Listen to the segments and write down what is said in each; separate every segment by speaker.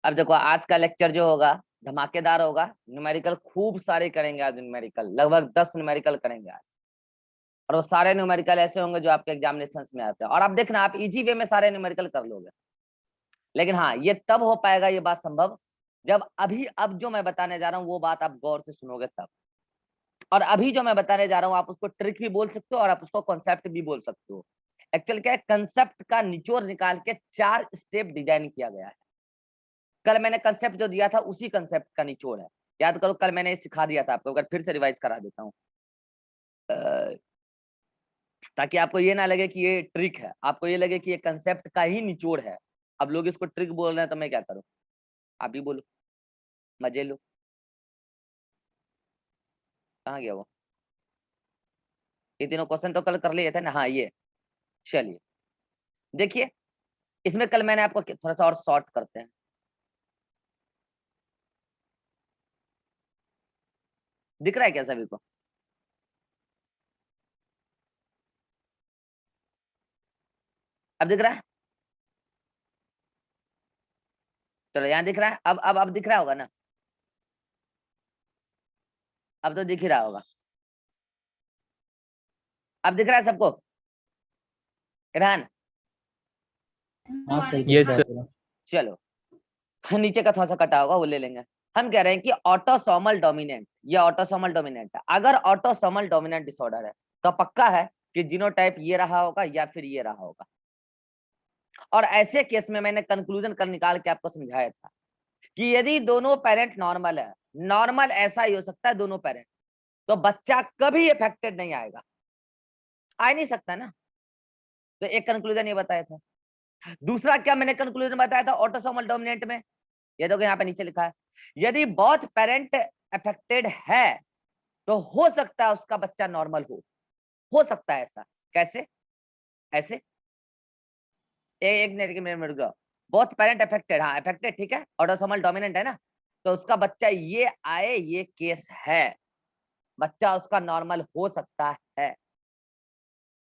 Speaker 1: अब देखो आज का लेक्चर जो होगा धमाकेदार होगा। न्यूमेरिकल खूब सारे करेंगे आज, न्यूमेरिकल लगभग 10 न्यूमेरिकल करेंगे आज। और वो सारे न्यूमेरिकल ऐसे होंगे जो आपके एग्जामिनेशन में आते हैं, और आप देखना आप इजी वे में सारे न्यूमेरिकल कर लोगे। लेकिन हाँ, ये तब हो पाएगा ये बात संभव जब अभी अब जो मैं बताने जा रहा हूँ वो बात आप गौर से सुनोगे तब। और अभी जो मैं बताने जा रहा हूँ आप उसको ट्रिक भी बोल सकते हो और आप उसको कॉन्सेप्ट भी बोल सकते हो। एक्चुअल क्या है, कंसेप्ट का निचोड़ निकाल के 4 स्टेप डिजाइन किया गया है। कल मैंने कंसेप्ट जो दिया था उसी कंसेप्ट का निचोड़ है। याद करो कल मैंने सिखा दिया था आपको, अगर फिर से रिवाइज करा देता हूँ ताकि आपको ये ना लगे कि ये ट्रिक है, आपको ये लगे कि ये कंसेप्ट का ही निचोड़ है। अब लोग इसको ट्रिक बोल रहे हैं तो मैं क्या करूं, आप भी बोलो, मजे लो। कहाँ गया वो? ये तीनों क्वेश्चन तो कल कर लिए थे ना। हाँ ये, चलिए देखिए, इसमें कल मैंने आपको थोड़ा सा और शॉर्ट करते हैं। दिख रहा है क्या सभी को? अब दिख रहा है? चलो यहाँ दिख रहा है। अब दिख रहा होगा ना? अब तो दिख ही रहा होगा। अब दिख रहा है सबको? इरहान?
Speaker 2: हाँ सही दिख रहा है पूरा।
Speaker 1: चलो नीचे का थोड़ा सा कटा होगा वो ले लेंगे। हम कह रहे हैं कि ऑटोसोमल डोमिनेंट, ये ऑटोसोमल डोमिनेंट है। अगर ऑटोसोमल डोमिनेंट डिसऑर्डर है तो पक्का है कि जीनोटाइप ये रहा होगा या फिर ये रहा होगा। और ऐसे केस में मैंने कंक्लूजन कर निकाल के आपको समझाया था कि यदि दोनों पेरेंट नॉर्मल है, नॉर्मल ऐसा ही हो सकता है दोनों पेरेंट, तो बच्चा कभी इफेक्टेड नहीं आएगा, आ नहीं सकता ना। तो एक कंक्लूजन ये बताया था। दूसरा क्या मैंने कंक्लूजन बताया था ऑटोसोमल डोमिनेंट में? ये देखो यहाँ पे नीचे लिखा है, यदि बोथ पेरेंट अफेक्टेड है तो हो सकता है उसका बच्चा नॉर्मल हो सकता है ऐसा। कैसे? ऐसे एक मिनट रुको। बोथ पेरेंट अफेक्टेड, हाँ अफेक्टेड ठीक है, ऑटोसोमल डोमिनेंट है ना, तो उसका बच्चा ये आए, ये केस है, बच्चा उसका नॉर्मल हो सकता है।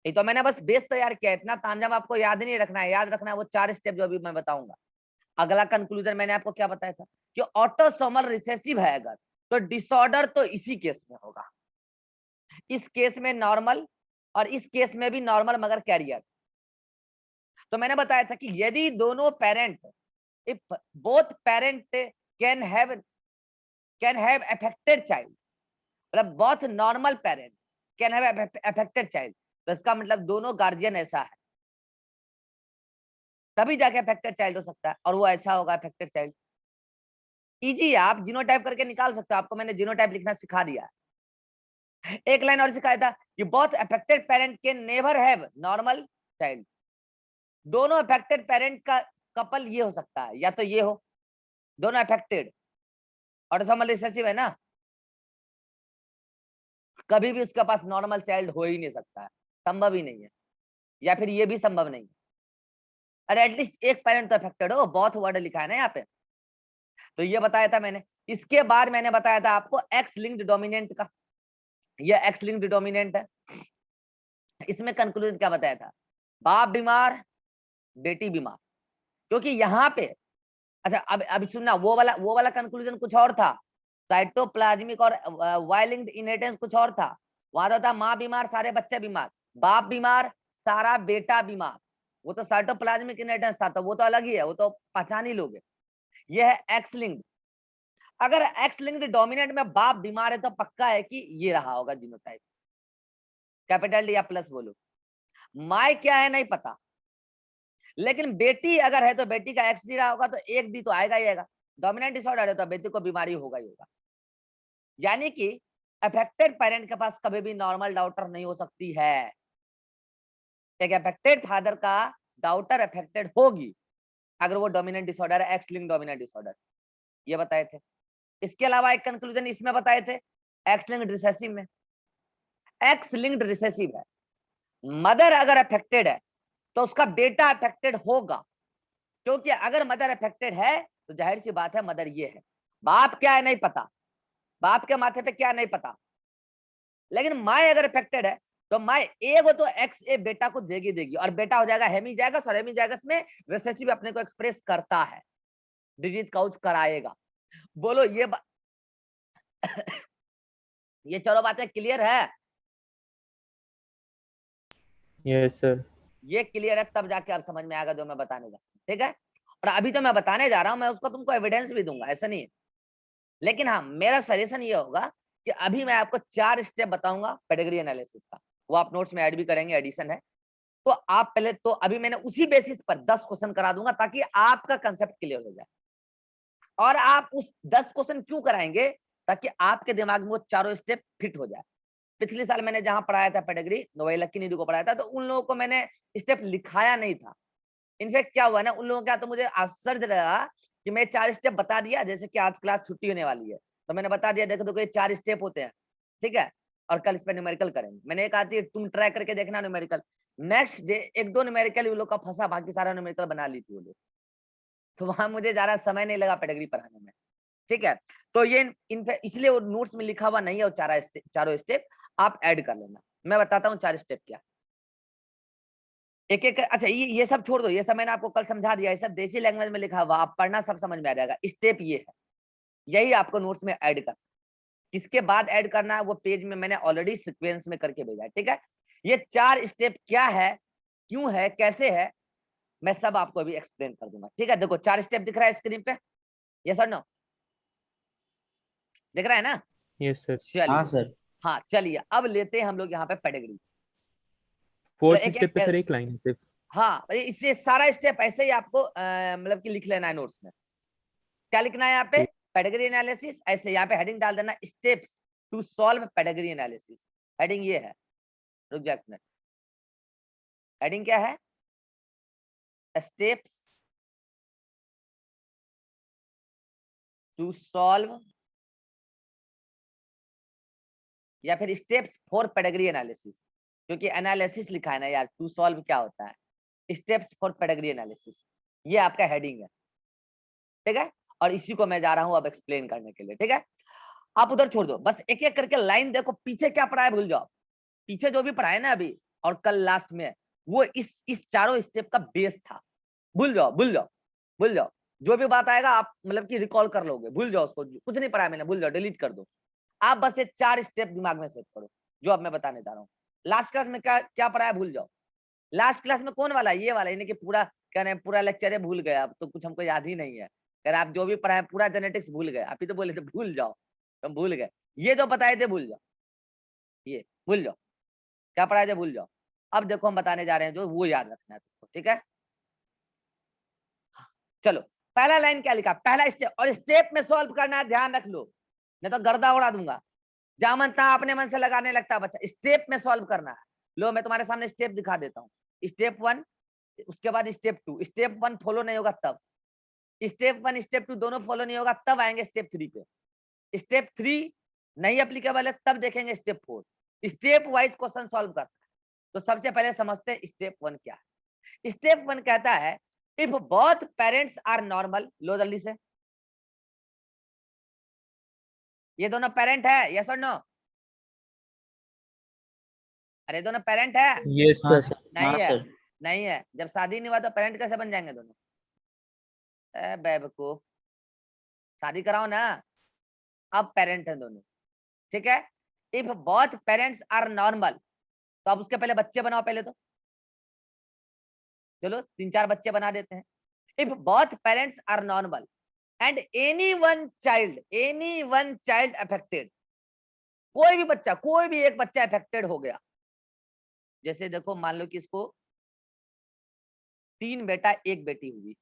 Speaker 1: ये तो मैंने बस बेस तैयार किया, इतना तांजम आपको याद नहीं रखना है, याद रखना है वो 4 स्टेप जो अभी मैं बताऊंगा। अगला कंक्लूजन मैंने आपको क्या बताया था कि ऑटोसोमल रिसेसिव है अगर, तो डिसऑर्डर तो इसी केस में होगा, इस केस में नॉर्मल और इस केस में भी नॉर्मल मगर कैरियर। तो मैंने बताया था कि यदि दोनों parent, if both parent can have affected child, मतलब both normal parent can have affected child, तो इसका मतलब दोनों गार्जियन ऐसा है तभी जाके अफेक्टेड चाइल्ड हो सकता है, और वो ऐसा होगा अफेक्टेड चाइल्ड। इजी है, आप जीनोटाइप करके निकाल सकते हो, आपको मैंने जीनोटाइप लिखना सिखा दिया है। एक लाइन और सिखाया था कि both affected parent can never have normal child. दोनों अफेक्टेड पेरेंट का कपल ये हो सकता है, या तो ये हो दोनों अफेक्टेड, ऑटोसोमल रिसेसिव है ना, कभी भी उसके पास नॉर्मल चाइल्ड हो ही नहीं सकता है, संभव ही नहीं है, या फिर ये भी संभव नहीं है। अरे एटलीस्ट एक पेरेंट तो अफेक्टेड हो, बहुत वर्ड लिखा है ना यहाँ पे। तो ये बताया था मैंने। इसके बाद मैंने बताया था आपको एक्स लिंक्ड डोमिनेंट का, ये एक्स लिंक्ड डोमिनेंट है। इसमें कंक्लूजन क्या बताया था? बाप बीमार बेटी बीमार, क्योंकि यहाँ पे, अच्छा अब सुनना, वो वाला कंक्लूजन कुछ और था, साइटोप्लाज्मिक और वाई लिंक्ड इनहेरिटेंस कुछ और था। वहां तो था माँ बीमार सारे बच्चे बीमार, बाप बीमार सारा बेटा बीमार, वो तो साइटोप्लाज्मिक इनहेरिटेंस था, तो वो तो अलग ही है, वो तो पहचान ही लोगे। ये है एक्स लिंक्ड। अगर एक्स लिंक्ड डोमिनेंट में बाप बीमार है तो पक्का है कि ये रहा होगा जीनोटाइप, कैपिटल डी या प्लस बोलो। माय क्या है नहीं पता, लेकिन बेटी अगर है तो बेटी का एक्स डी रहा होगा, तो एक डी तो आएगा ही आएगा। डोमिनेंट डिसऑर्डर है तो बेटी को बीमारी होगा ही होगा। यानी कि अफेक्टेड पेरेंट के पास कभी भी नॉर्मल डाउटर नहीं हो सकती है। एक अफेक्टेड फादर का डाउटर अफेक्टेड होगी अगर वो डोमिनेंट डिसऑर्डर है, एक्स लिंक्ड डोमिनेंट डिसऑर्डर, ये बताए थे। इसके अलावा एक कंक्लूजन इसमें बताए थे, एक्स लिंक्ड रिसेसिव में, एक्स लिंक्ड रिसेसिव है, मदर अगर अफेक्टेड है तो उसका बेटा अफेक्टेड होगा, क्योंकि अगर मदर अफेक्टेड है तो जाहिर सी बात है मदर ये है। बाप क्या है नहीं पता, बाप के माथे पे क्या नहीं पता, लेकिन माँ अगर अफेक्टेड है तो माँ एगो तो एक्स ए बेटा को देगी और बेटा हो जाएगा हेमीजाइगस, और हेमीजाइगस में रिसेसिव अपने को एक्सप्रेस करता है। डिजीज काउच कराएगा। बोलो ये ये चारों बातें क्लियर है?
Speaker 2: Yes sir.
Speaker 1: ये क्लियर है, तब जाके आप समझ में आएगा जो मैं बताने जा रहा हूँ, ठीक है। और अभी तो मैं बताने जा रहा हूँ, मैं उसका तुमको एविडेंस भी दूंगा, ऐसा नहीं है। लेकिन हाँ, मेरा सजेशन ये होगा कि अभी मैं आपको 4 स्टेप बताऊंगा पेडिग्री एनालिसिस का, वो आप नोट्स में ऐड भी करेंगे, एडिशन है। तो आप पहले तो अभी मैंने उसी बेसिस पर 10 क्वेश्चन करा दूंगा ताकि आपका कंसेप्ट क्लियर हो जाए। और आप उस 10 क्वेश्चन क्यों कराएंगे? ताकि आपके दिमाग में वो चारों स्टेप फिट हो जाए। पिछले साल मैंने जहां पढ़ाया था पेडिग्री, वही लक्की निधि को पढ़ाया था, तो उन लोगों को मैंने स्टेप लिखाया नहीं था। इनफैक्ट क्या हुआ ना, उन लोगों का तो मुझे आश्चर्य लगा कि मैं 4 स्टेप बता दिया, जैसे कि आज क्लास छुट्टी होने वाली है तो मैंने बता दिया, देखो देखो ये 4 स्टेप होते हैं, ठीक है, और कल इस पर न्यूमेरिकल करेंगे। मैंने एक आती है, तुम ट्राई करके देखना न्यूमेरिकल। नेक्स्ट डे 1-2 न्यूमेरिकल उन लोग का फंसा, बाकी सारा न्यूमेरिकल बना ली थी वो लोग। तो वहां मुझे ज्यादा समय नहीं लगा पेडिग्री पढ़ाने में, ठीक है। तो ये इसलिए वो नोट्स में लिखा हुआ नहीं है, वो चारों स्टेप आप ऐड कर लेना। मैं बताता हूँ 4 स्टेप क्या, एक एक। अच्छा ये सब छोड़ दो, ये सब मैंने आपको कल समझा दिया, ये सब देसी लैंग्वेज में लिखा हुआ, आप पढ़ना सब समझ में आ जाएगा। स्टेप ये है, यही आपको नोट्स में ऐड करना। किसके बाद ऐड करना है वो पेज में मैंने ऑलरेडी सीक्वेंस में करके भेजा है, ठीक है। ये 4 स्टेप क्या है, क्यों है, कैसे है, मैं सब आपको अभी एक्सप्लेन कर दूंगा, ठीक है। देखो 4 स्टेप दिख रहा है स्क्रीन पे, यस और नो, दिख रहा है ना?
Speaker 2: Yes sir.
Speaker 1: चलिए,
Speaker 2: हाँ सर।
Speaker 1: हाँ चलिए, अब लेते हैं हम लोग यहाँ पे पेडिग्री। तो
Speaker 2: फोर्थ
Speaker 1: एक
Speaker 2: स्टेप पे सर
Speaker 1: एक,
Speaker 2: एक लाइन है सिर्फ।
Speaker 1: हाँ इससे सारा स्टेप ऐसे ही आपको मतलब कि लिख लेना है नोट्स में। क्या लिखना है यहाँ पे?
Speaker 2: ठीक।
Speaker 1: पेडिग्री एनालिसिस, ऐसे यहाँ पे हेडिंग डाल देना, steps to solve pedigree analysis. Heading ये है, रुक जा एक मिनट, हेडिंग क्या है? स्टेप्स टू सॉल्व, या फिर स्टेप्स फॉर पेडिग्री एनालिसिस, क्योंकि एनालिसिस लिखा है ना यार, टू सॉल्व क्या होता है, स्टेप्स फॉर पेडिग्री एनालिसिस, ये आपका हेडिंग है, ठीक है। और इसी को मैं जा रहा हूं अब एक्सप्लेन करने के लिए, ठीक है। आप उधर छोड़ दो, बस एक एक करके लाइन देखो, पीछे क्या पढ़ा है भूल जाओ, पीछे जो भी पढ़ा है ना अभी और कल लास्ट में, वो इस चारों स्टेप का बेस था। भूल जाओ भूल जाओ भूल जाओ, जो भी बात आएगा आप मतलब कि रिकॉल कर लोगे, भूल जाओ उसको, कुछ नहीं पढ़ा मैंने, भूल जाओ, डिलीट कर दो। आप बस ये 4 स्टेप दिमाग में सेट करो जो अब मैं बताने जा रहा हूँ। लास्ट क्लास में क्या क्या पढ़ा है भूल जाओ। लास्ट क्लास में कौन वाला, ये वाला, यानी कि पूरा क्या नाम, पूरा लेक्चर है भूल गए, अब तो कुछ हमको याद ही नहीं है। अगर आप जो भी पढ़ाए पूरा जेनेटिक्स भूल गए, आप ही तो बोले थे भूल जाओ, तुम भूल गए। ये जो बताए थे भूल जाओ, ये भूल जाओ, क्या पढ़ाए थे भूल जाओ। अब देखो हम बताने जा रहे हैं जो, वो याद रखना है तुमको, ठीक है। चलो, पहला लाइन क्या लिखा, पहला स्टेप, और स्टेप में सॉल्व करना है, ध्यान रख लो, नहीं तो गर्दा उड़ा दूंगा। जहां मन तहां अपने मन से लगाने लगता है बच्चा, स्टेप में सॉल्व करना है। लो मैं तुम्हारे सामने स्टेप दिखा देता हूँ, स्टेप 1, उसके बाद स्टेप 2। स्टेप 1 फॉलो नहीं होगा तब, स्टेप 1 स्टेप 2 दोनों फॉलो नहीं होगा तब आएंगे स्टेप 3 पे। स्टेप 3 नहीं अप्लीकेबल है तब देखेंगे step 4। Step wise question solve करना है। तो सबसे पहले समझते हैं स्टेप 1 क्या है। स्टेप 1 कहता है, if both parents are normal, लो जल्दी से, ये दोनों पेरेंट है, यस और नो? अरे दोनों पेरेंट है?
Speaker 2: यस
Speaker 3: हाँ
Speaker 2: सर।
Speaker 3: सर।
Speaker 1: नहीं
Speaker 3: हाँ
Speaker 1: है,
Speaker 3: सर।
Speaker 1: नहीं है, जब शादी नहीं हुआ तो पेरेंट कैसे बन जाएंगे दोनों? बेवकूफ, शादी कराओ ना, अब पेरेंट है दोनों, ठीक है। If both parents are normal, तो अब उसके पहले बच्चे बनाओ पहले तो, चलो 3-4 बच्चे बना देते हैं। If both parents are normal and any one child affected, कोई भी बच्चा, कोई भी एक बच्चा अफेक्टेड हो गया, जैसे देखो मान लो कि इसको 3 बेटा 1 बेटी हुई,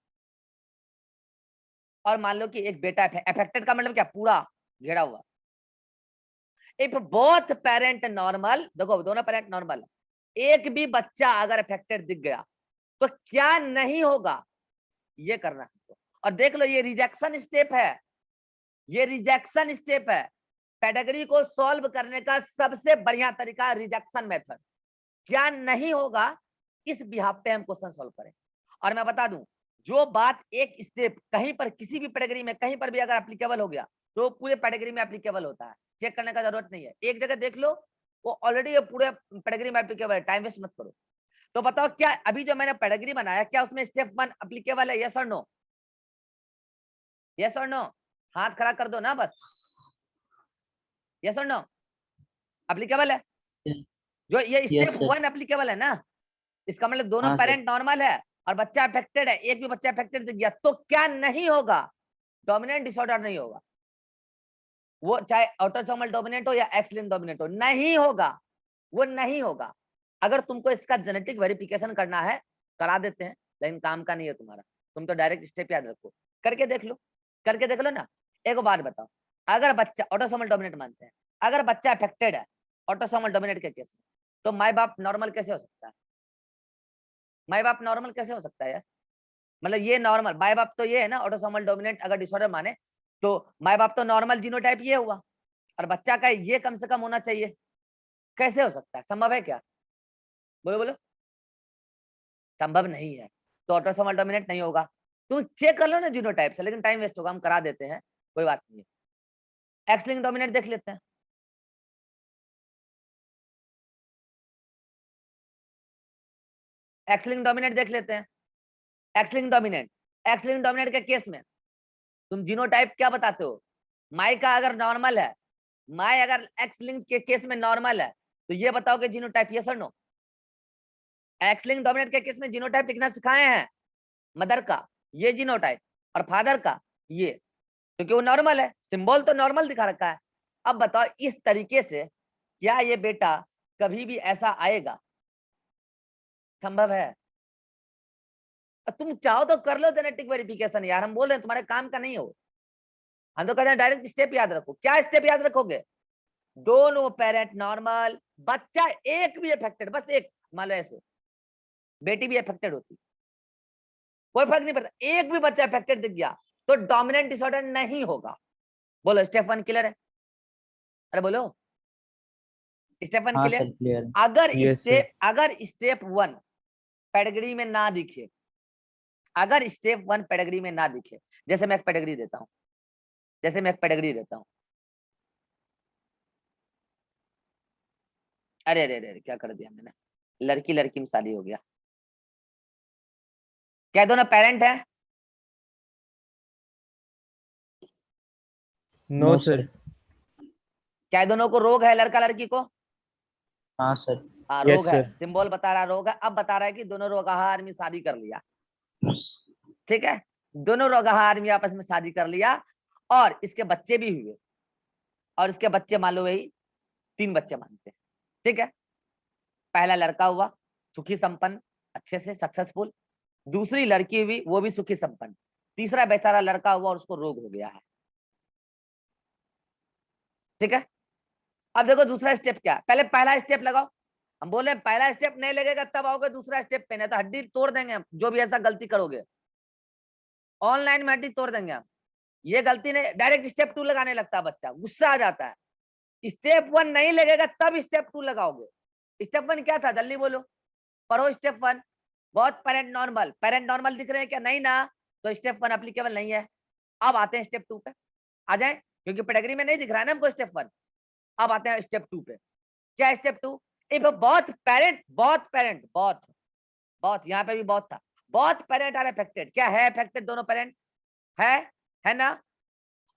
Speaker 1: और मान लो कि एक बेटा अफेक्टेड का मतलब क्या, पूरा घेरा हुआ। इफ बोथ पेरेंट नॉर्मल, देखो दोनों पेरेंट नॉर्मल, एक भी बच्चा अगर अफेक्टेड दिख गया तो क्या नहीं होगा, ये करना है। और देख लो ये रिजेक्शन स्टेप है, ये रिजेक्शन स्टेप है। कैटेगरी को सॉल्व करने का सबसे बढ़िया तरीका रिजेक्शन मेथड, क्या नहीं होगा, इस बिहाफ पे हम क्वेश्चन सॉल्व करें। और मैं बता दूं, जो बात एक स्टेप कहीं पर किसी भी कैटेगरी में कहीं पर भी अगर एप्लीकेबल हो गया तो पूरे कैटेगरी में एप्लीकेबल होता है, चेक करने का जरूरत नहीं है, एक जगह देख लो वो ऑलरेडी पूरे कैटेगरी में एप्लीकेबल है, टाइम वेस्ट मत करो। तो बताओ क्या अभी जो मैंने कैटेगरी बनाया क्या उसमें स्टेप 1 एप्लीकेबल है, यस और नो? यस और नो, हाथ खड़ा कर दो ना बस, यस और नो, एप्लीकेबल है जो ये
Speaker 2: यस
Speaker 1: स्टेप
Speaker 2: सर।
Speaker 1: 1 एप्लीकेबल है ना, इसका मतलब दोनों
Speaker 2: हाँ सर।
Speaker 1: पेरेंट नॉर्मल है और बच्चा अफेक्टेड है, एक भी बच्चा अफेक्टेड दिख गया तो क्या नहीं होगा, डोमिनेंट डिसऑर्डर नहीं होगा, वो चाहे ऑटोसोमल डोमिनेंट हो या एक्स लिंक्ड डोमिनेंट हो, नहीं होगा, वो नहीं होगा। अगर तुमको इसका जेनेटिक वेरिफिकेशन करना है करा देते हैं, लेकिन काम का नहीं है तुम्हारा, तुम तो डायरेक्ट स्टेप याद रखो, करके देख लो, करके देख लो ना। एक बात बताओ, अगर बच्चा ऑटोसोमल डोमिनेंट मानते हैं, अगर बच्चा अफेक्टेड है ऑटोसोमल डोमिनेंट के केस में, तो माई बाप नॉर्मल कैसे हो सकता है, माई बाप नॉर्मल कैसे हो सकता है यार, मतलब ये नॉर्मल माई बाप तो ये है ना, ऑटोसोमल डोमिनेंट अगर डिसऑर्डर माने तो माई बाप तो नॉर्मल जीनोटाइप ये हुआ और बच्चा का ये कम से कम होना चाहिए, कैसे हो सकता है, संभव है क्या, बोलो बोलो, संभव नहीं है, तो ऑटोसोमल डोमिनेंट नहीं होगा। तुम चेक कर लो ना जीनोटाइप से, लेकिन टाइम वेस्ट होगा, हम करा देते हैं, कोई बात नहीं है। एक्स लिंक्ड डोमिनेंट देख लेते हैं, एक्स लिंक्ड डोमिनेंट देख लेते हैं, x linked dominant, x linked dominant के केस में तुम जीनोटाइप क्या बताते हो, माई का अगर नॉर्मल है, माई अगर एक्स लिंक्ड के केस में नॉर्मल है तो ये बताओ कि जीनोटाइप यस और नो, एक्स लिंक्ड डोमिनेंट के केस में जीनोटाइप लिखना सिखाए हैं, मदर का ये जीनोटाइप और फादर का ये, क्योंकि वो नॉर्मल है, सिंबल तो नॉर्मल दिखा रखा है। अब बताओ इस तरीके से क्या ये बेटा कभी भी ऐसा आएगा, संभव है, तुम चाहो तो कर लो जेनेटिक वेरिफिकेशन यार, हम बोल रहे हैं तुम्हारे काम का नहीं हो, हम तो कहते हैं डायरेक्ट स्टेप याद रखो, क्या स्टेप याद रखोगे, दोनों पेरेंट नॉर्मल, बच्चा एक भी अफेक्टेड, बस एक, मान लो ऐसे बेटी भी अफेक्टेड होती, कोई फर्क नहीं पड़ता, एक भी बच्चा अफेक्टेड दिख गया तो डोमिनेंट डिसऑर्डर नहीं होगा। बोलो स्टेप 1 क्लियर है, अरे बोलो स्टेप 1
Speaker 2: हाँ
Speaker 1: clear.
Speaker 2: Sir clear. Yes sir.
Speaker 1: अगर स्टेप 1 पेडिग्री में ना दिखे, अगर स्टेप 1 पेडिग्री में ना दिखे, जैसे मैं एक पेडिग्री देता हूं, जैसे मैं एक पेडिग्री देता हूं, अरे अरे अरे क्या कर दिया मैंने, लड़की लड़की में शादी हो गया, क्या दोनों पेरेंट है,
Speaker 2: नो सर।
Speaker 1: क्या दोनों को रोग है, लड़का लड़की को,
Speaker 2: हाँ सर।
Speaker 1: हाँ
Speaker 2: यस
Speaker 1: रोग है,
Speaker 2: सर।
Speaker 1: सिंबल बता रहा रोग है, अब बता रहा है कि दोनों रोगाहा आदमी शादी कर लिया, ठीक है, दोनों रोगाहा आदमी आपस में शादी कर लिया और इसके बच्चे भी हुए, और इसके बच्चे मान लो वही 3 बच्चे मानते हैं, ठीक है, पहला लड़का हुआ सुखी संपन्न, अच्छे से सक्सेसफुल, दूसरी लड़की हुई वो भी सुखी संपन्न, तीसरा बेचारा लड़का हुआ और उसको रोग हो गया है, ठीक है। अब देखो दूसरा स्टेप क्या है, पहले पहला स्टेप लगाओ, हम बोले पहला स्टेप नहीं लगेगा तब आओगे दूसरा स्टेप पे, नहीं तो हड्डी तोड़ देंगे हम, जो भी ऐसा गलती करोगे ऑनलाइन में हड्डी तोड़ देंगे हम, ये गलती नहीं, डायरेक्ट स्टेप 2 लगाने लगता है बच्चा, गुस्सा आ जाता है, स्टेप 1 नहीं लगेगा तब स्टेप 2 लगाओगे। स्टेप 1 क्या था जल्दी बोलो, पढ़ो स्टेप 1, बहुत पेरेंट नॉर्मल दिख रहे हैं क्या, नहीं ना, तो स्टेप 1 एप्लीकेबल नहीं है। अब आते हैं स्टेप 2 पे, आ जाए, क्योंकि पेडिग्री में नहीं दिख रहा है ना हमको स्टेप 1, अब आते हैं स्टेप 2 पे, क्या स्टेप 2, इफ बहुत पेरेंट, बहुत यहाँ पे भी बहुत था, बहुत पेरेंट आर अफेक्टेड, क्या है अफेक्टेड दोनों पेरेंट, है ना,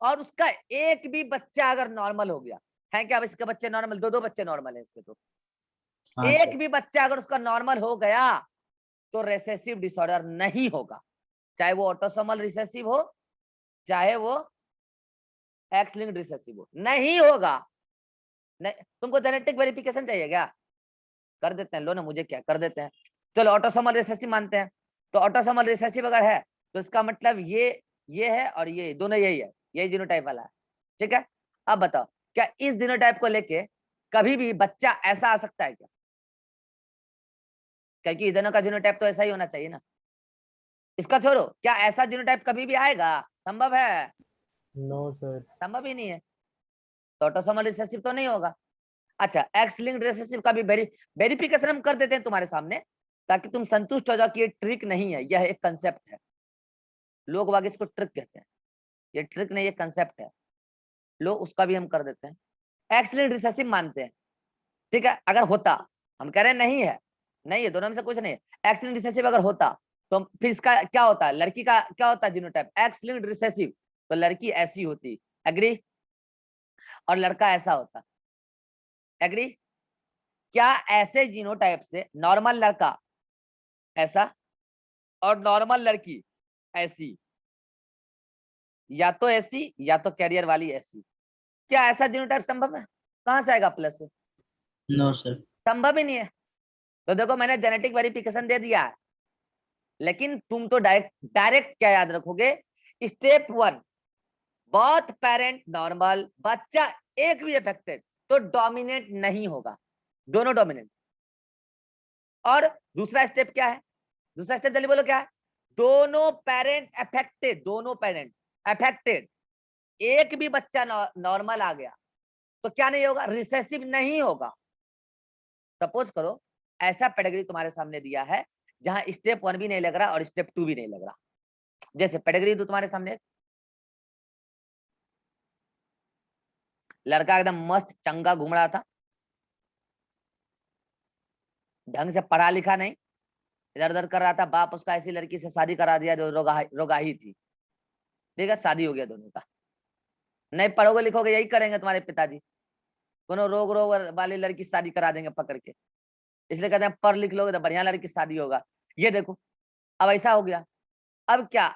Speaker 1: और उसका एक भी बच्चा अगर नॉर्मल हो गया है, क्या अब इसके बच्चे नॉर्मल, दो दो बच्चे नॉर्मल है इसके, तो
Speaker 2: हाँ
Speaker 1: एक
Speaker 2: सर।
Speaker 1: भी बच्चा अगर उसका नॉर्मल हो गया तो रिसेसिव डिसऑर्डर नहीं होगा, चाहे वो ऑटोसोमल रिसेसिव हो चाहे वो एक्स लिंक्ड रिसेसिव हो, नहीं होगा। नहीं, तुमको जेनेटिक वेरिफिकेशन चाहिए क्या, कर देते हैं, लो ना, मुझे क्या, कर देते हैं, चलो ऑटोसोमल रिसेसिव मानते हैं, तो ऑटोसोमल रिसेसिव अगर है तो इसका मतलब ये है और ये दोनों यही है, यही जीनोटाइप वाला है, ठीक है। अब बताओ क्या इस जीनोटाइप को लेके कभी भी बच्चा ऐसा आ सकता है क्या, क्योंकि दोनों का जीनोटाइप तो ऐसा ही होना चाहिए ना, इसका छोड़ो, क्या ऐसा जीनोटाइप कभी भी आएगा, संभव है,
Speaker 2: नो सर।
Speaker 1: संभव ही नहीं है, तो ऑटोसोमल रिसेसिव तो नहीं होगा। अच्छा एक्स लिंक्ड रिसेसिव का भी वेरिफिकेशन हम कर देते हैं तुम्हारे सामने, ताकि तुम संतुष्ट हो जाओ कि ये ट्रिक नहीं है, यह एक कंसेप्ट है, लोग वाग इसको ट्रिक कहते हैं, ये ट्रिक नहीं, ये कंसेप्ट है, लो उसका भी हम कर देते हैं, एक्स लिंक्ड रिसेसिव मानते हैं, ठीक है, अगर होता, हम कह रहे हैं नहीं है, नहीं है, दोनों में से कुछ नहीं है, एक्स लिंक्ड रिसेसिव अगर होता तो फिर इसका क्या होता है, लड़की का क्या होता है जीनोटाइप, एक्स लिंक्ड रिसेसिव, तो लड़की ऐसी होती, एग्री, और लड़का ऐसा होता, एग्री। क्या ऐसे जीनोटाइप से नॉर्मल लड़का ऐसा और नॉर्मल लड़की ऐसी, या तो ऐसी या तो कैरियर वाली ऐसी, क्या ऐसा जीनोटाइप संभव है? कहां से आएगा प्लस?
Speaker 2: No sir.
Speaker 1: संभव ही नहीं है। तो देखो मैंने जेनेटिक वेरिफिकेशन दे दिया है, लेकिन तुम तो डायरेक्ट डायरेक्ट क्या याद रखोगे, स्टेप 1 बोथ पेरेंट नॉर्मल, बच्चा एक भी अफेक्टेड, तो डोमिनेट नहीं होगा, दोनों डोमिनेट। और दूसरा स्टेप क्या है? दूसरा स्टेप जल्दी बोलो क्या है? दोनों पेरेंट अफेक्टेड, दोनों पेरेंट अफेक्टेड, एक भी बच्चा नॉर्मल आ गया तो क्या नहीं होगा? रिसेसिव नहीं होगा। सपोज करो ऐसा पेडिग्री तुम्हारे सामने दिया है जहां स्टेप 1 भी नहीं लग रहा और स्टेप 2 भी नहीं लग रहा। जैसे पेडिग्री तो तुम्हारे सामने, लड़का एकदम मस्त चंगा घूम रहा था, ढंग से पढ़ा लिखा नहीं, इधर उधर कर रहा था, बाप उसका ऐसी लड़की से शादी करा दिया जो रोगाही थी, ठीक है, शादी हो गया दोनों का। नहीं पढ़ोगे लिखोगे यही करेंगे तुम्हारे पिताजी, कोनो रोग रोग वाली लड़की शादी करा देंगे पकड़ के, इसलिए कहते हैं पढ़ लिख लोगे तो बढ़िया लड़की शादी होगा। ये देखो अब ऐसा हो गया, अब क्या?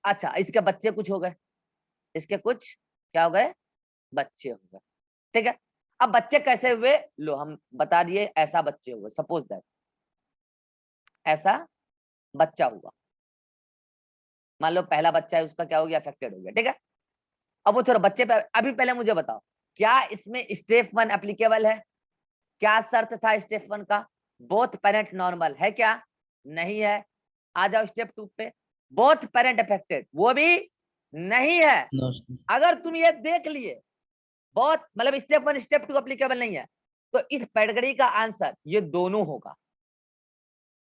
Speaker 1: अच्छा इसके बच्चे कुछ हो गए, इसके कुछ क्या हो गए? बच्चे हो गए, ठीक है। अब बच्चे कैसे हुए? लो हम बता दिए, ऐसा बच्चे हुए, सपोज दैट ऐसा बच्चा हुआ, मान लो पहला बच्चा है उसका क्या हो गया? अफेक्टेड हो गया, ठीक है। अब वो छोड़ो बच्चे पे, अभी पहले मुझे बताओ क्या इसमें स्टेप 1 एप्लीकेबल है? क्या शर्त था स्टेप 1 का? बोथ पेरेंट नॉर्मल है क्या? नहीं है। आ जाओ स्टेप 2 पे, बोथ पेरेंट अफेक्टेड, वो भी नहीं है।
Speaker 2: No sir.
Speaker 1: अगर तुम ये देख लिए बहुत मतलब स्टेप 1 स्टेप 2 एप्लीकेबल नहीं है, तो इस कैटेगरी का आंसर ये दोनों होगा,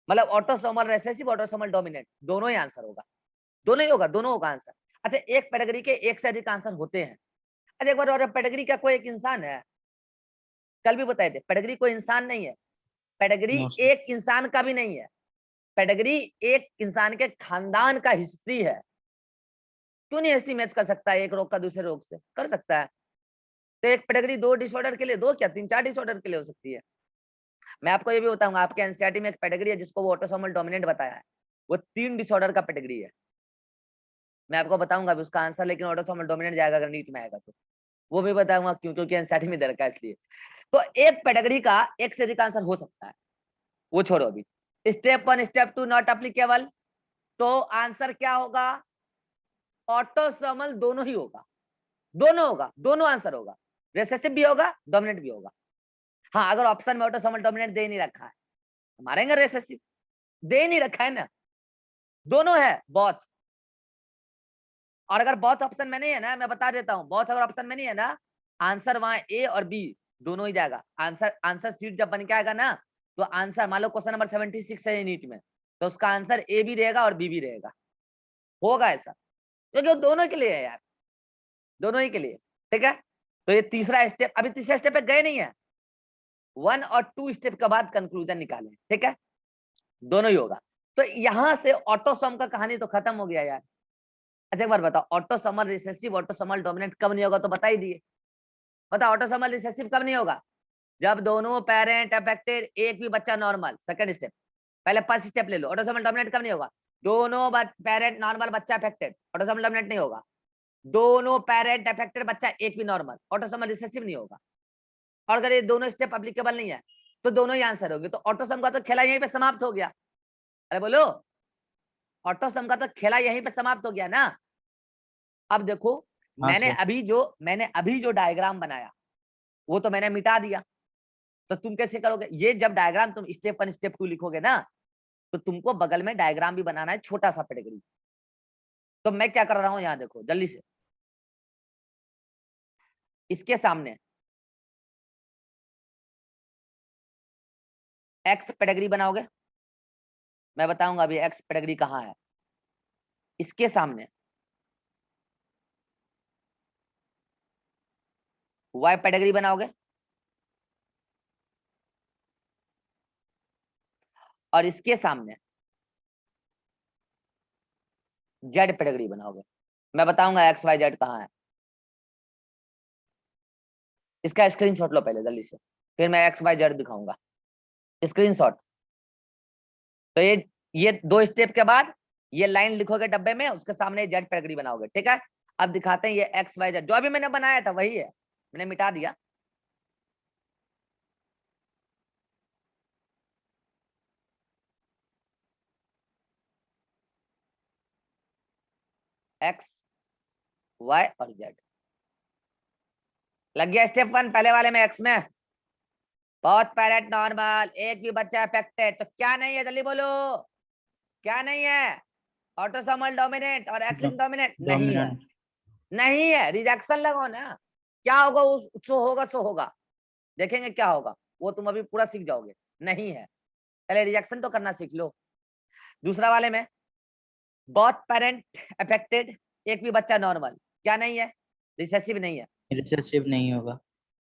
Speaker 1: मतलब ऑटोसोमल रिसेसिव ऑटोसोमल डोमिनेंट दोनों ही आंसर होगा, दोनों ही होगा, दोनों होगा आंसर। अच्छा एक कैटेगरी के एक से अधिक आंसर होते हैं। अच्छा एक बार और, पेडिग्री क्या कोई एक इंसान है? कल भी बताए थे पेडिग्री कोई इंसान नहीं है, पेडिग्री
Speaker 2: नो सर।
Speaker 1: एक इंसान का भी नहीं है, पेडिग्री एक इंसान के खानदान का हिस्ट्री है। क्यों नहीं हिस्ट्री मैच कर सकता है एक रोग का दूसरे रोग से? कर सकता है। तो एक पेडिग्री 2 डिसऑर्डर के लिए, दो क्या 3-4 डिसऑर्डर के लिए हो सकती है। मैं आपको ये भी बताऊंगा, आपके एनसीईआरटी में एक पेडिग्री है जिसको वो ऑटोसोमल डोमिनेंट बताया है, वो 3 डिसऑर्डर का पेडिग्री है। मैं आपको बताऊंगा अभी उसका आंसर, लेकिन ऑटोसोमल डोमिनेंट जाएगा अगर नीट में आएगा तो, वो भी बताऊंगा क्यों, क्योंकि एनसीईआरटी में दे रखा है इसलिए। तो एक पेडिग्री का एक से अधिक आंसर हो सकता है, वो छोड़ो अभी। स्टेप 1 स्टेप 2 नॉट एप्लीकेबल, तो आंसर क्या होगा? ऑटोसोमल दोनों ही होगा, दोनों होगा, दोनों आंसर होगा, रिसेसिव भी होगा डोमिनेंट भी होगा। हाँ अगर ऑप्शन में ऑटोसोमल डोमिनेंट दे नहीं रखा है तो मारेंगे रिसेसिव, दे नहीं रखा है ना, दोनों है बहुत। और अगर बहुत ऑप्शन में नहीं है ना, मैं बता देता हूँ, बहुत अगर ऑप्शन में नहीं है ना, आंसर वहां ए और बी दोनों ही जाएगा। आंसर आंसर सीट जब बन के आएगा ना, तो आंसर मान लो क्वेश्चन नंबर 76 है नीट में, तो उसका आंसर ए भी रहेगा और बी भी रहेगा, होगा ऐसा, क्योंकि वो दोनों के लिए है यार, दोनों ही के लिए, ठीक है। तो ये तीसरा स्टेप, अभी तीसरा स्टेप पे गए नहीं है, 1 और 2 स्टेप के बाद कंक्लूजन निकालें, ठीक है, दोनों ही होगा। तो यहां से ऑटोसोम का कहानी तो खत्म हो गया यार। अच्छा एक बार बताओ, ऑटोसोमल रिसेसिव ऑटोसोमल डोमिनेंट कब नहीं होगा? तो बता ही दिए, बताओ ऑटोसोमल रिसेसिव कब नहीं होगा? जब दोनों पेरेंट अफेक्टेड, एक भी बच्चा नॉर्मल। सेकंड स्टेप, पहले फर्स्ट स्टेप ले लो, ऑटोसोमल डोमिनेंट कब नहीं होगा? दोनों पेरेंट नॉर्मल बच्चा अफेक्टेड, ऑटोसोमल डोमिनेंट नहीं होगा। दोनों पेरेंट अफेक्टेड बच्चा एक भी नॉर्मल, ऑटोसोमल रिसेसिव नहीं होगा। और अगर ये दोनों स्टेप एप्लीकेबल नहीं है तो दोनों ही आंसर होंगे, तो ऑटोसोम का तो खेला यहीं पे समाप्त हो गया। अरे बोलो, ऑटोसोम का तो खेला यहीं पे समाप्त हो गया ना। अब देखो
Speaker 2: हाँ सर।
Speaker 1: मैंने अभी जो डायग्राम बनाया वो तो मैंने मिटा दिया, तो तुम कैसे करोगे? ये जब डायग्राम तुम स्टेप 1 स्टेप 2 लिखोगे ना, तो तुमको बगल में डायग्राम भी बनाना है छोटा सा पेडिग्री। तो मैं क्या कर रहा हूं यहाँ देखो जल्दी से, इसके सामने एक्स पेडिग्री बनाओगे, मैं बताऊंगा अभी एक्स पेडिग्री कहाँ है। इसके सामने वाई पेडिग्री बनाओगे, और इसके सामने जेड पेडिग्री बनाओगे। मैं बताऊंगा एक्स वाई जेड कहाँ है। इसका स्क्रीनशॉट लो पहले जल्दी से, फिर मैं एक्स वाई जेड दिखाऊंगा। स्क्रीनशॉट। तो ये 2 स्टेप के बाद ये लाइन लिखोगे डब्बे में, उसके सामने जेड पेडिग्री बनाओगे, ठीक है। अब दिखाते हैं ये एक्स वाई जेड, जो अभी मैंने बनाया था वही है, मैंने मिटा दिया। एक्स वाई और जेड लग गया। स्टेप 1 पहले वाले में एक्स में बहुत पैरेट नॉर्मल, एक भी बच्चा अफेक्टेड, तो क्या नहीं है जल्दी बोलो, क्या नहीं है? ऑटोसोमल डोमिनेंट और एक्स लिंक्ड डोमिनेंट नहीं है,
Speaker 2: डोमिनेंट।
Speaker 1: नहीं है। रिजेक्शन लगाओ ना, क्या होगा उस सो होगा सो होगा, देखेंगे क्या होगा, वो तुम अभी पूरा सीख जाओगे। नहीं है, पहले रिजेक्शन तो करना सीख लो। दूसरा वाले में बहुत पेरेंट अफेक्टेड, एक भी बच्चा नॉर्मल, क्या नहीं है? रिसेसिव नहीं है,
Speaker 2: रिसेसिव नहीं होगा।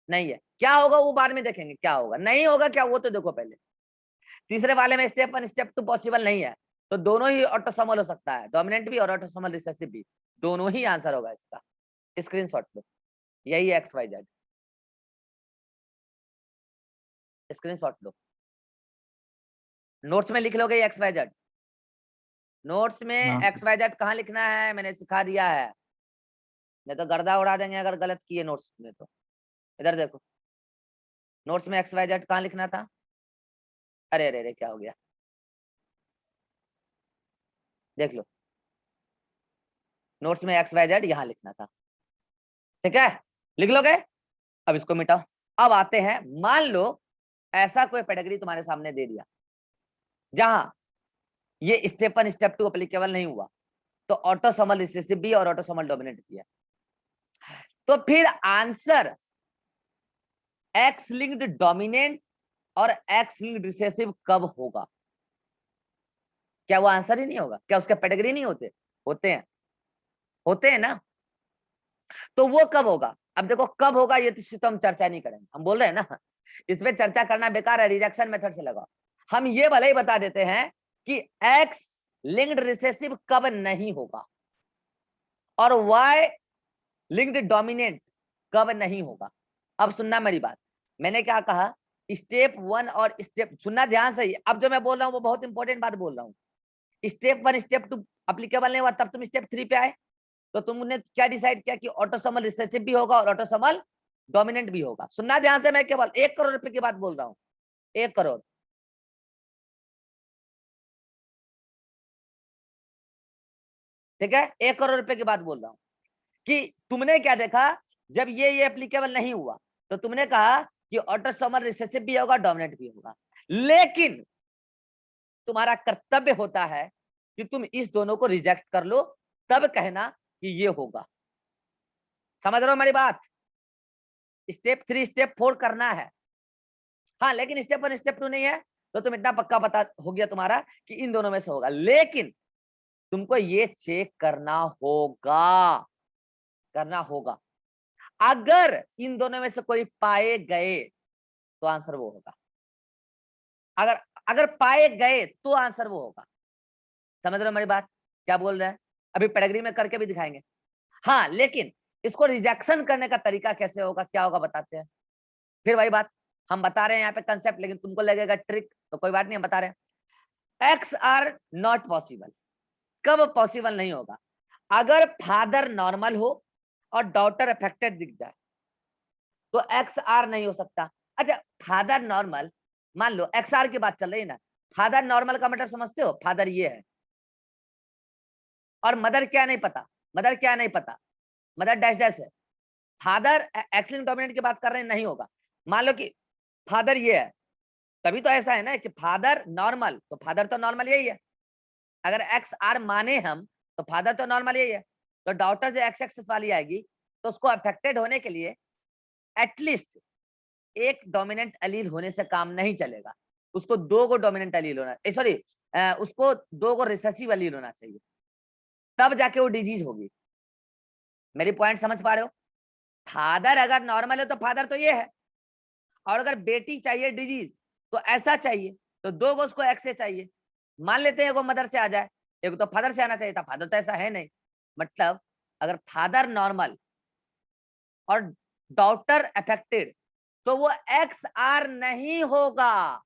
Speaker 1: नहीं है। क्या होगा वो बाद में देखेंगे क्या होगा, नहीं होगा क्या वो तो देखो पहले। तीसरे वाले में स्टेप 1 स्टेप 2 पॉसिबल नहीं है, तो दोनों ही ऑटोसोमल हो सकता है, डोमिनेंट भी और ऑटोसोमल रिसेसिव भी, दोनों ही आंसर होगा इसका। स्क्रीनशॉट लो, यही है एक्स वाई जेड, स्क्रीनशॉट लो। नोट्स में लिख लोगे एक्स वाई जेड, नोट्स में
Speaker 2: हाँ
Speaker 1: एक्स वाई जेड कहाँ लिखना है मैंने सिखा दिया है, नहीं तो गर्दा उड़ा देंगे अगर गलत किए नोट्स में तो। इधर देखो, नोट्स में एक्स वाई जेड कहाँ लिखना था? अरे अरे अरे क्या हो गया, देख लो, नोट्स में एक्स वाई जेड यहाँ लिखना था, ठीक है, लिख लोगे। अब इसको मिटाओ। अब आते हैं, मान लो ऐसा कोई पेडिग्री तुम्हारे सामने दे दिया जहां ये स्टेप 1 स्टेप 2 अप्लीकेबल नहीं हुआ, तो ऑटोसोमल रिसेसिव भी और ऑटोसोमल डोमिनेंट भी है, तो फिर आंसर एक्स लिंक्ड डोमिनेंट और एक्स लिंक्ड रिसेसिव कब होगा? क्या वो आंसर ही नहीं होगा? क्या उसके पेडिग्री नहीं होते? होते हैं, होते हैं ना। तो वो कब होगा? अब देखो कब होगा ये तो हम चर्चा नहीं करेंगे, हम बोल रहे हैं ना इस पे चर्चा करना बेकार है, रिजेक्शन मेथड से लगाओ। हम ये भले ही बता देते हैं कि एक्स लिंक्ड रिसेसिव कब नहीं होगा और वाई लिंक्ड डोमिनेंट कब नहीं होगा। अब सुनना मेरी बात, मैंने क्या कहा, स्टेप 1 और स्टेप, सुनना ध्यान से, अब जो मैं बोल रहा हूँ वो बहुत इंपॉर्टेंट बात बोल रहा हूँ। स्टेप 1 स्टेप 2 अप्लीकेबल नहीं हुआ, तब तुम स्टेप 3 पे आए, तो तुमने क्या डिसाइड किया कि ऑटोसोमल रिसेसिव भी होगा और ऑटोसोमल डोमिनेंट भी होगा। सुनना ध्यान से, मैं केवल 1 करोड़ रुपए की बात बोल रहा हूँ, 1 करोड़। ठीक है, 1 करोड़ रुपए की बात बोल रहा हूँ कि तुमने क्या देखा, जब ये एप्लीकेबल नहीं हुआ तो तुमने कहा कि ऑटोसोमल रिसेसिव भी होगा डोमिनेंट भी होगा, लेकिन तुम्हारा कर्तव्य होता है कि तुम इस दोनों को रिजेक्ट कर लो, तब कहना कि ये होगा। समझ रहे हो मेरी बात? स्टेप 3 स्टेप 4 करना है, हाँ, लेकिन स्टेप 1 स्टेप 2 नहीं है, तो तुम इतना पक्का पता हो गया तुम्हारा कि इन दोनों में से होगा, लेकिन तुमको ये चेक करना होगा, करना होगा। अगर इन दोनों में से कोई पाए गए तो आंसर वो होगा, अगर अगर पाए गए तो आंसर वो होगा। समझ रहे हो मेरी बात क्या बोल रहे हैं? अभी पेडिग्री में करके भी दिखाएंगे। हाँ, लेकिन इसको रिजेक्शन करने का तरीका कैसे होगा, क्या होगा बताते हैं। फिर वही बात, हम बता रहे हैं यहाँ पे कंसेप्ट, लेकिन तुमको लगेगा ट्रिक, तो कोई बात नहीं, हम बता रहे हैं। एक्स आर नॉट पॉसिबल, कब पॉसिबल नहीं होगा? अगर फादर नॉर्मल हो और डॉटर अफेक्टेड दिख जाए तो एक्स आर नहीं हो सकता। अच्छा, फादर नॉर्मल, मान लो एक्स आर की बात चल रही है ना, फादर नॉर्मल का मतलब समझते हो, फादर ये है और मदर क्या नहीं पता, मदर क्या नहीं पता, मदर डैश डैश है। फादर एक्स लिंक्ड डोमिनेंट की बात कर रहे हैं, नहीं होगा। मान लो कि फादर ये है, तभी तो ऐसा है ना कि फादर नॉर्मल, तो फादर तो नॉर्मल यही है, अगर एक्स आर माने हम तो फादर तो नॉर्मल यही है, तो डॉटर जो एक्स एक्सेस वाली आएगी तो उसको अफेक्टेड होने के लिए एटलीस्ट एक डोमिनेंट एलील होने से काम नहीं चलेगा, उसको 2 को डोमिनेंट एलील होना, सॉरी उसको 2 को रिसेसिव एलील होना चाहिए, तब जाके वो डिजीज होगी। मेरी पॉइंट समझ पा रहे हो? फादर अगर नॉर्मल है तो फादर तो ये है, और अगर बेटी चाहिए डिजीज तो ऐसा चाहिए, तो 2 को उसको एक्स से चाहिए। मान लेते हैं एगो मदर से आ जाए, एक तो फादर से आना चाहिए था, फादर तो ऐसा है नहीं, मतलब अगर फादर नॉर्मल और डॉटर अफेक्टेड तो वो XR नहीं होगा।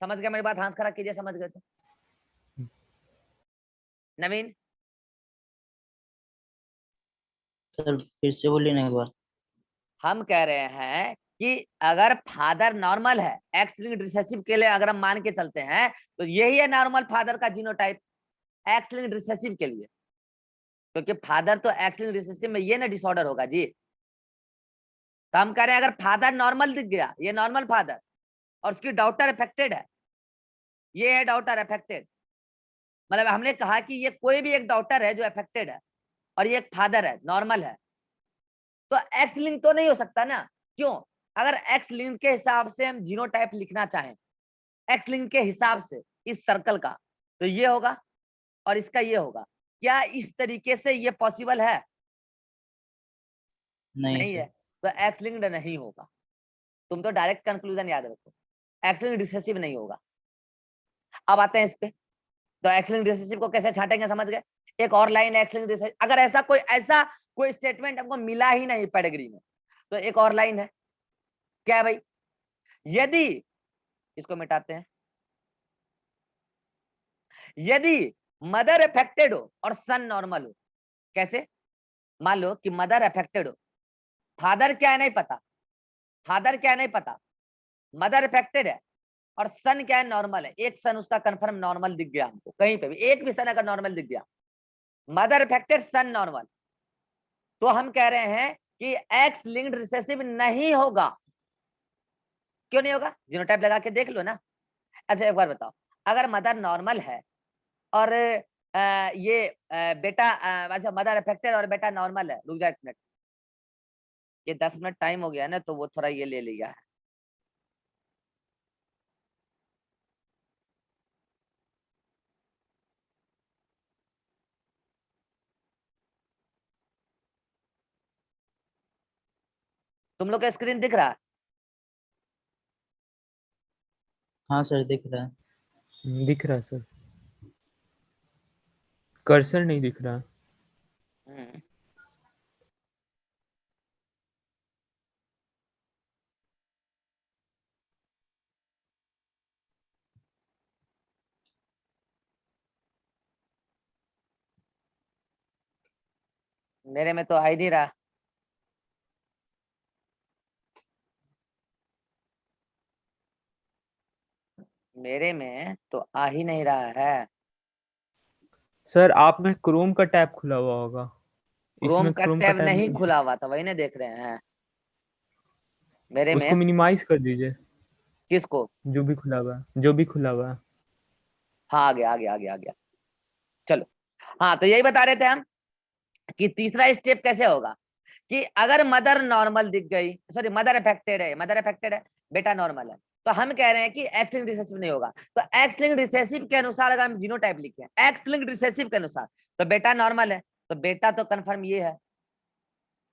Speaker 1: समझ गए मेरी बात? हाथ खड़ा कीजिए समझ गए तो। नवीन
Speaker 2: सर फिर से बोलिए ना एक बार।
Speaker 1: हम कह रहे हैं कि अगर फादर नॉर्मल है, एक्स लिंक्ड रिसेसिव के लिए अगर हम मान के चलते हैं तो यही है नॉर्मल फादर का जीनोटाइप एक्स लिंक्ड रिसेसिव के लिए, क्योंकि फादर तो एक्स लिंक्ड रिसेसिव में ये ना डिसऑर्डर होगा जी। तो हम कह रहे हैं अगर फादर नॉर्मल दिख गया, ये नॉर्मल फादर और उसकी डॉटर अफेक्टेड है, ये है डॉटर अफेक्टेड, मतलब हमने कहा कि ये कोई भी एक डॉटर है जो अफेक्टेड है और ये एक फादर है नॉर्मल है, तो एक्स लिंक तो नहीं हो सकता ना। क्यों? अगर एक्स लिंक के हिसाब से हम जीनोटाइप लिखना चाहें, एक्स लिंक के हिसाब से इस सर्कल का, तो ये होगा और इसका ये होगा। क्या इस तरीके से ये पॉसिबल है?
Speaker 2: नहीं
Speaker 1: नहीं है,
Speaker 2: सर।
Speaker 1: तो एक्स लिंक्ड नहीं होगा। तुम तो डायरेक्ट कंक्लूजन याद रखो, एक्स लिंक्ड रिसेसिव नहीं होगा। अब आते हैं इस पे, तो एक्स लिंक्ड रिसेसिव को कैसे छांटेंगे समझ गए। एक और लाइन एक्स लिंक्ड रिसेसिव, अगर ऐसा कोई स्टेटमेंट हमको मिला ही नहीं पेडिग्री में, तो एक और लाइन है, क्या है भाई? यदि, इसको मिटाते हैं, यदि मदर अफेक्टेड हो और सन नॉर्मल हो। कैसे? मान लो कि मदर अफेक्टेड हो, फादर क्या है नहीं पता, फादर क्या है नहीं पता, मदर अफेक्टेड है और सन क्या है नॉर्मल है, एक सन उसका कंफर्म नॉर्मल दिख गया हमको, कहीं पे भी एक भी सन अगर नॉर्मल दिख गया, मदर अफेक्टेड सन नॉर्मल, तो हम कह रहे हैं कि एक्स लिंक्ड रिसेसिव नहीं होगा। क्यों नहीं होगा? जीनोटाइप लगा के देख लो ना। अच्छा एक बार बताओ, अगर मदर नॉर्मल है और ये बेटा, अच्छा मदर अफेक्टेड और बेटा नॉर्मल है, रुक जाए एक मिनट, ये 10 मिनट टाइम हो गया ना, तो वो थोड़ा ये ले लिया है। तुम लोग का स्क्रीन दिख रहा है?
Speaker 2: हाँ सर दिख रहा है।
Speaker 3: दिख रहा है सर, कर्सर नहीं दिख रहा।
Speaker 1: हम्म। मेरे में तो आ ही नहीं रहा। मेरे में तो आ ही नहीं रहा है।
Speaker 3: सर आप में क्रोम का टैब खुला हुआ होगा,
Speaker 1: क्रोम
Speaker 3: इसमें
Speaker 1: का
Speaker 3: क्रोम का
Speaker 1: टैब
Speaker 3: टैब
Speaker 1: नहीं
Speaker 3: नहीं है।
Speaker 1: खुला हुआ था, वही ना देख रहे हैं मेरे में।
Speaker 3: उसको मिनिमाइज कर दीजिए,
Speaker 1: किसको?
Speaker 3: जो भी खुला हुआ है, जो भी खुला हुआ है।
Speaker 1: हाँ आ गया आ गया आ गया आ गया। चलो, हाँ तो यही बता रहे थे हम कि तीसरा स्टेप कैसे होगा, कि अगर मदर नॉर्मल दिख गई, सॉरी मदर अफेक्टेड है, मदर अफेक्टेड है, बेटा नॉर्मल है, तो हम कह रहे हैं कि एक्स लिंक्ड रिसेसिव नहीं होगा। तो एक्स लिंक्ड रिसेसिव के अनुसार अगर हम जीनोटाइप लिखें, एक्स लिंक्ड रिसेसिव के अनुसार, तो बेटा नॉर्मल है, तो बेटा तो कंफर्म ये है,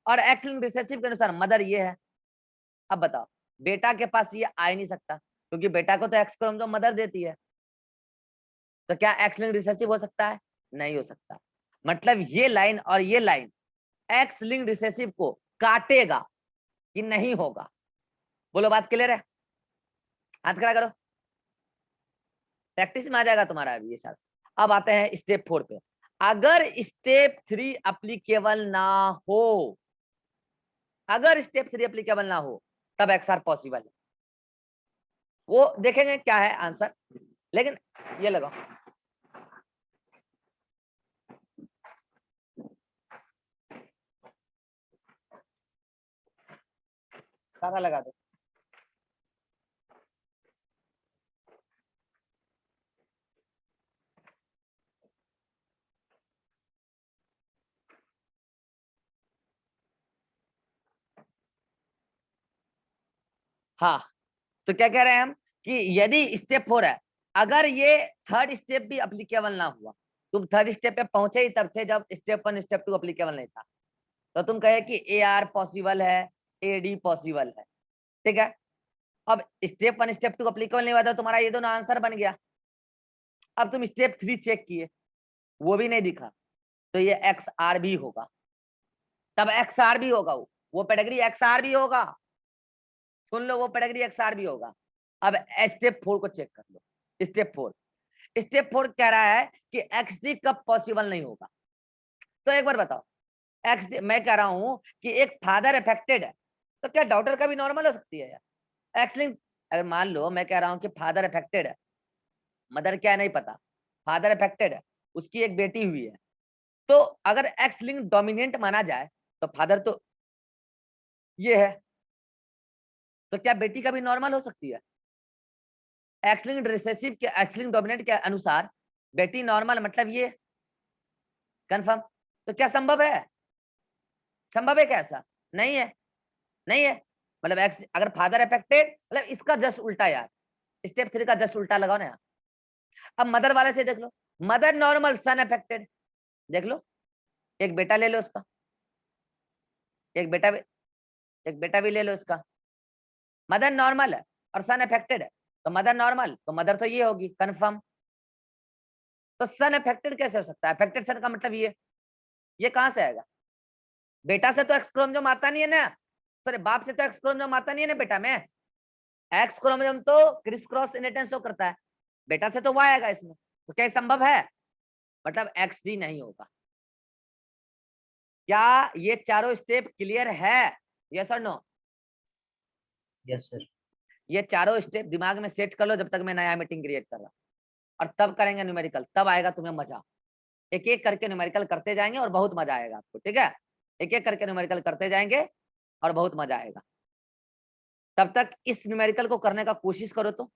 Speaker 1: और एक्स लिंक्ड रिसेसिव के अनुसार मदर ये है। अब बताओ, बेटा के पास ये आ ही नहीं सकता, क्योंकि बेटा को तो एक्स क्रोमोसोम मदर देती है, तो क्या एक्स लिंक्ड रिसेसिव हो सकता है? नहीं हो सकता। मतलब ये लाइन और ये लाइन एक्स लिंक्ड रिसेसिव को काटेगा कि नहीं होगा। बोलो बात क्लियर है? हाथ खड़ा करो, प्रैक्टिस में आ जाएगा तुम्हारा अभी ये सारा। अब आते हैं स्टेप 4 पे। अगर स्टेप 3 अप्लीकेबल ना हो, अगर स्टेप 3 अप्लीकेबल ना हो, तब एक्सआर पॉसिबल है। वो देखेंगे क्या है आंसर, लेकिन ये लगाओ, सारा लगा दो। हाँ, तो क्या कह रहे हैं हम कि यदि स्टेप 4 है, अगर ये थर्ड स्टेप भी अप्लीकेबल ना हुआ, तुम थर्ड स्टेप पे पहुंचे ही तब थे जब स्टेप 1 स्टेप 2 अप्लीकेबल नहीं था, तो तुम कहे कि ए आर पॉसिबल है, ए डी पॉसिबल है, ठीक है। अब स्टेप 1 स्टेप 2 अप्लीकेबल नहीं हुआ था, तुम्हारा ये दोनों आंसर बन गया। अब तुम स्टेप 3 चेक किए, वो भी नहीं दिखा, तो ये एक्स आर भी होगा, तब एक्स आर भी होगा, वो पेडिग्री एक्स आर भी होगा, सुन लो, वो पेडिग्री एक्स आर भी होगा। अब स्टेप 4 को चेक कर लो। स्टेप 4 कह रहा है कि एक्स डी कब पॉसिबल नहीं होगा। तो एक बार बताओ, एक्स डी, मैं कह रहा हूं कि एक फादर अफेक्टेड है, तो क्या डॉटर का भी नॉर्मल हो सकती है यार? एक्स लिंक, अगर मान लो मैं कह रहा हूं कि फादर अफेक्टेड है, मदर क्या है नहीं पता, फादर अफेक्टेड है, उसकी एक बेटी हुई है, तो अगर एक्स लिंक डोमिनेंट माना जाए तो फादर तो ये है, तो क्या बेटी का भी नॉर्मल हो सकती है? एक्स लिंक रिसेसिव के, एक्स लिंक डोमिनेंट के अनुसार बेटी नॉर्मल, मतलब ये कंफर्म। तो क्या संभव है? संभव है क्या ऐसा? नहीं है, नहीं है। मतलब एक्स, अगर फादर अफेक्टेड, मतलब इसका जस्ट उल्टा यार, स्टेप 3 का जस्ट उल्टा लगाओ ना यार। अब मदर वाले से देख लो, मदर नॉर्मल, सन अफेक्टेड, देख लो, एक बेटा ले लो उसका, एक बेटा भी, एक बेटा भी ले लो इसका। मदर नॉर्मल है और सन अफेक्टेड है, तो मदर नॉर्मल, तो मदर तो ये होगी कंफर्म। तो सन अफेक्टेड कैसे हो सकता है? अफेक्टेड सन का मतलब ये कहां से आएगा? बेटा से तो एक्स क्रोमोसोम आता नहीं है ना, सॉरी बाप से तो एक्स क्रोमोसोम आता नहीं है ना बेटा में, एक्स क्रोमोसोम तो क्रिस क्रॉस इनहेरिटेंस शो करता है, बेटा से तो वाई आएगा इसमें। तो क्या संभव है? मतलब एक्स डी नहीं होगा। क्या ये चारों स्टेप क्लियर है? यस और नो?
Speaker 2: Yes sir.
Speaker 1: ये चारों स्टेप दिमाग में सेट कर लो जब तक मैं नया मीटिंग क्रिएट कर रहा, और तब करेंगे न्यूमेरिकल, तब आएगा तुम्हें मजा। एक एक करके न्यूमेरिकल करते जाएंगे और बहुत मजा आएगा आपको, ठीक है? एक एक करके न्यूमेरिकल करते जाएंगे और बहुत मजा आएगा। तब तक इस न्यूमेरिकल को करने का कोशिश करो। तो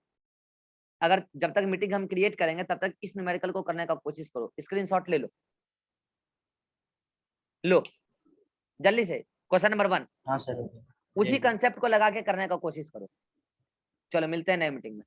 Speaker 1: अगर जब तक मीटिंग हम क्रिएट करेंगे तब तक इस न्यूमेरिकल को करने का कोशिश करो। स्क्रीनशॉट ले लो, लो जल्दी से। क्वेश्चन नंबर 1
Speaker 2: हाँ सर।
Speaker 1: उसी कंसेप्ट को लगा के करने का कोशिश करो। चलो मिलते हैं नए मीटिंग में।